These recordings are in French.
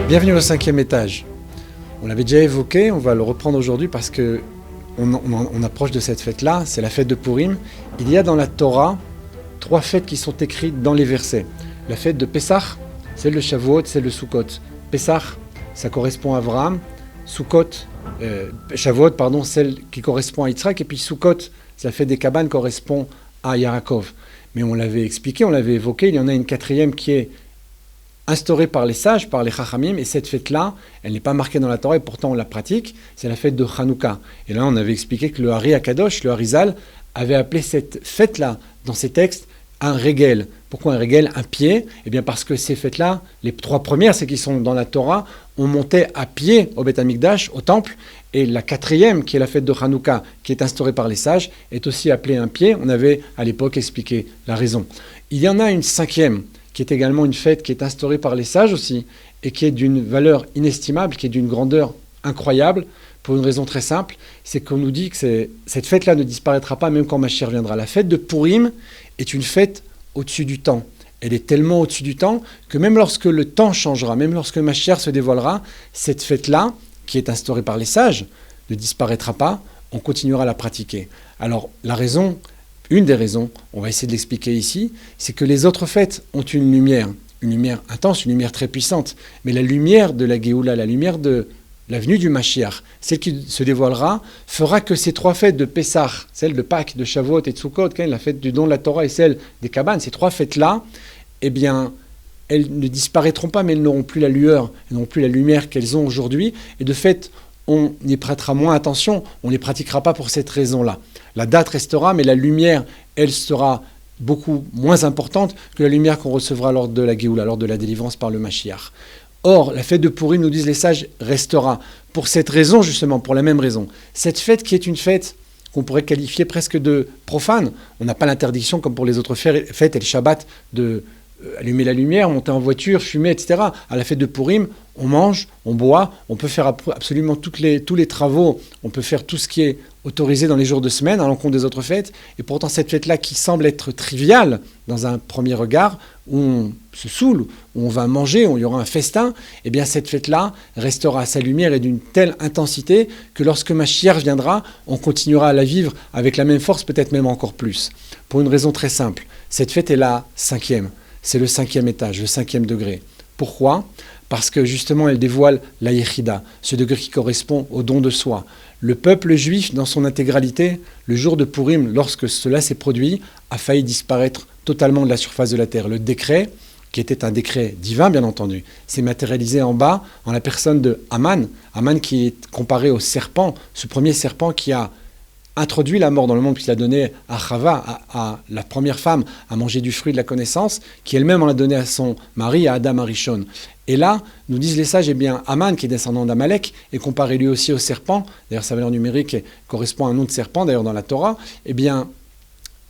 Bienvenue au 5e étage. On l'avait déjà évoqué, on va le reprendre aujourd'hui parce que on approche de cette fête-là, c'est la fête de Purim. Il y a dans la Torah 3 fêtes qui sont écrites dans les versets. La fête de Pessah, celle de Shavuot, celle de Sukkot. Pessah, ça correspond à Abraham. Shavuot, celle qui correspond à Yitzhak. Et puis Sukkot, c'est la fête des cabanes, correspond à Yaakov. Mais on l'avait expliqué, on l'avait évoqué, il y en a une 4e qui est instaurée par les sages, par les Chachamim, et cette fête-là, elle n'est pas marquée dans la Torah, et pourtant on la pratique, c'est la fête de Hanouka. Et là, on avait expliqué que le Hari Akadosh, le Harizal, avait appelé cette fête-là, dans ses textes, un régel. Pourquoi un régel, un pied ? Eh bien parce que ces fêtes-là, les 3 premières, celles qui sont dans la Torah, on montait à pied au Beth Amikdash, au temple, et la 4e, qui est la fête de Hanouka, qui est instaurée par les sages, est aussi appelée un pied. On avait à l'époque expliqué la raison. Il y en a une 5e, qui est également une fête qui est instaurée par les sages aussi, et qui est d'une valeur inestimable, qui est d'une grandeur incroyable, pour une raison très simple, c'est qu'on nous dit que cette fête-là ne disparaîtra pas même quand Mashiach viendra. La fête de Purim est une fête au-dessus du temps. Elle est tellement au-dessus du temps que même lorsque le temps changera, même lorsque Mashiach se dévoilera, cette fête-là, qui est instaurée par les sages, ne disparaîtra pas, on continuera à la pratiquer. Alors la raison, une des raisons, on va essayer de l'expliquer ici, c'est que les autres fêtes ont une lumière intense, une lumière très puissante, mais la lumière de la Géoula, la lumière de la venue du Mashiach, celle qui se dévoilera, fera que ces 3 fêtes de Pessah, celle de Pâques, de Shavuot et de Sukkot, la fête du don de la Torah et celle des cabanes, ces 3 fêtes-là, eh bien, elles ne disparaîtront pas, mais elles n'auront plus la lueur, elles n'auront plus la lumière qu'elles ont aujourd'hui, et de fait, on y prêtera moins attention, on ne les pratiquera pas pour cette raison-là. La date restera, mais la lumière, elle sera beaucoup moins importante que la lumière qu'on recevra lors de la Géoula, lors de la délivrance par le Mashiach. Or, la fête de Purim, nous disent les sages, restera. Pour cette raison, justement, pour la même raison. Cette fête qui est une fête qu'on pourrait qualifier presque de profane, on n'a pas l'interdiction, comme pour les autres fêtes et le Shabbat, de allumer la lumière, monter en voiture, fumer, etc. À la fête de Purim, on mange, on boit, on peut faire absolument tous les travaux, on peut faire tout ce qui est autorisé dans les jours de semaine à l'encontre des autres fêtes. Et pourtant, cette fête-là qui semble être triviale dans un premier regard, où on se saoule, où on va manger, où il y aura un festin, eh bien cette fête-là restera à sa lumière et d'une telle intensité que lorsque Mashiach viendra, on continuera à la vivre avec la même force, peut-être même encore plus. Pour une raison très simple, cette fête est la 5e. C'est le 5e étage, le 5e degré. Pourquoi ? Parce que justement, elle dévoile la Yechida, ce degré qui correspond au don de soi. Le peuple juif, dans son intégralité, le jour de Purim, lorsque cela s'est produit, a failli disparaître totalement de la surface de la terre. Le décret, qui était un décret divin, bien entendu, s'est matérialisé en bas en la personne de Haman. Haman qui est comparé au serpent, ce premier serpent qui a introduit la mort dans le monde, puisqu'il a donné à Chava, à la première femme, à manger du fruit de la connaissance, qui elle-même en a donné à son mari, à Adam Arishon. Et là, nous disent les sages, eh bien, Haman, qui est descendant d'Amalek, est comparé lui aussi au serpent, d'ailleurs sa valeur numérique correspond à un nom de serpent, d'ailleurs dans la Torah, eh bien,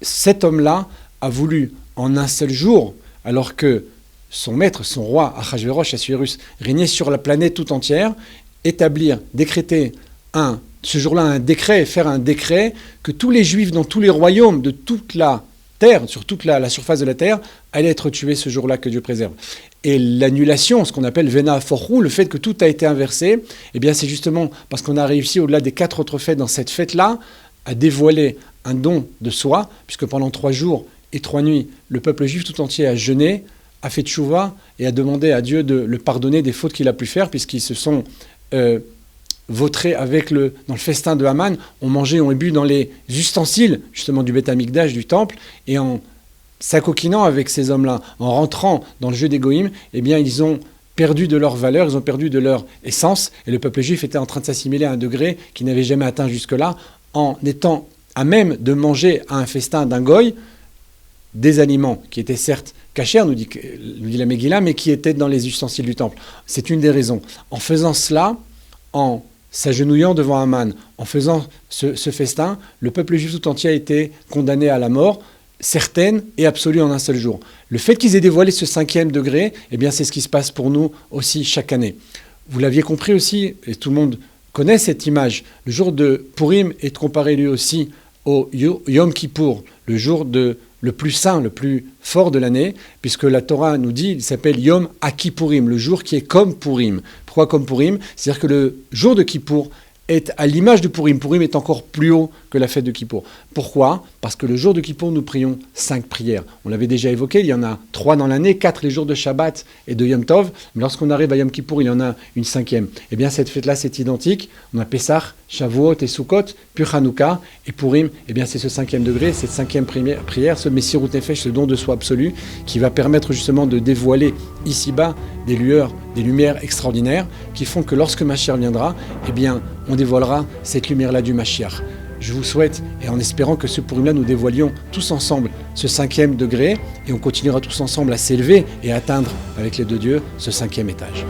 cet homme-là a voulu, en un seul jour, alors que son maître, son roi, Achashverosh, Assuérus, régnait sur la planète tout entière, décréter ce jour-là un décret, faire un décret que tous les Juifs dans tous les royaumes de toute la terre, sur toute la surface de la terre, allaient être tués ce jour-là, que Dieu préserve. Et l'annulation, ce qu'on appelle Vena Forhu, le fait que tout a été inversé, eh bien c'est justement parce qu'on a réussi, au-delà des 4 autres fêtes, dans cette fête-là, à dévoiler un don de soi, puisque pendant 3 jours et 3 nuits, le peuple juif tout entier a jeûné, a fait tchouva et a demandé à Dieu de le pardonner des fautes qu'il a pu faire, puisqu'ils se sont vautrés dans le festin de Haman, ont mangé, ont bu dans les ustensiles justement du Beth Amikdash, du temple, et en s'acoquinant avec ces hommes-là, en rentrant dans le jeu des Goïm, eh bien ils ont perdu de leur valeur, ils ont perdu de leur essence, et le peuple juif était en train de s'assimiler à un degré qu'il n'avait jamais atteint jusque-là, en étant à même de manger à un festin d'un goy des aliments qui étaient certes cachers, nous dit la Megillah, mais qui étaient dans les ustensiles du temple. C'est une des raisons. En faisant cela, en s'agenouillant devant Haman, en faisant ce festin, le peuple juif tout entier a été condamné à la mort, certaine et absolue en un seul jour. Le fait qu'ils aient dévoilé ce 5e degré, eh bien c'est ce qui se passe pour nous aussi chaque année. Vous l'aviez compris aussi, et tout le monde connaît cette image, le jour de Purim est comparé lui aussi au Yom Kippour, le jour de le plus saint, le plus fort de l'année, puisque la Torah nous dit, il s'appelle Yom HaKippurim, le jour qui est comme Purim. Pourquoi comme Purim? C'est-à-dire que le jour de Kippour est à l'image de Purim. Purim est encore plus haut que la fête de Kippour. Pourquoi? Parce que le jour de Kippour, nous prions 5 prières. On l'avait déjà évoqué, il y en a 3 dans l'année, 4 les jours de Shabbat et de Yom Tov. Mais lorsqu'on arrive à Yom Kippour, il y en a une 5e. Eh bien, cette fête-là, c'est identique. On a Pessah, Shavuot et Sukkot, puis Hanouka et Purim. Eh bien, c'est ce 5e degré, cette 5e prière, ce Messirut Nefesh, ce don de soi absolu, qui va permettre justement de dévoiler ici-bas des lumières extraordinaires qui font que lorsque Mashiach viendra, eh bien, on dévoilera cette lumière-là du Mashiach. Je vous souhaite, et en espérant que ce Purim-là, nous dévoilions tous ensemble ce 5e degré, et on continuera tous ensemble à s'élever et à atteindre, avec les deux dieux, ce 5e étage.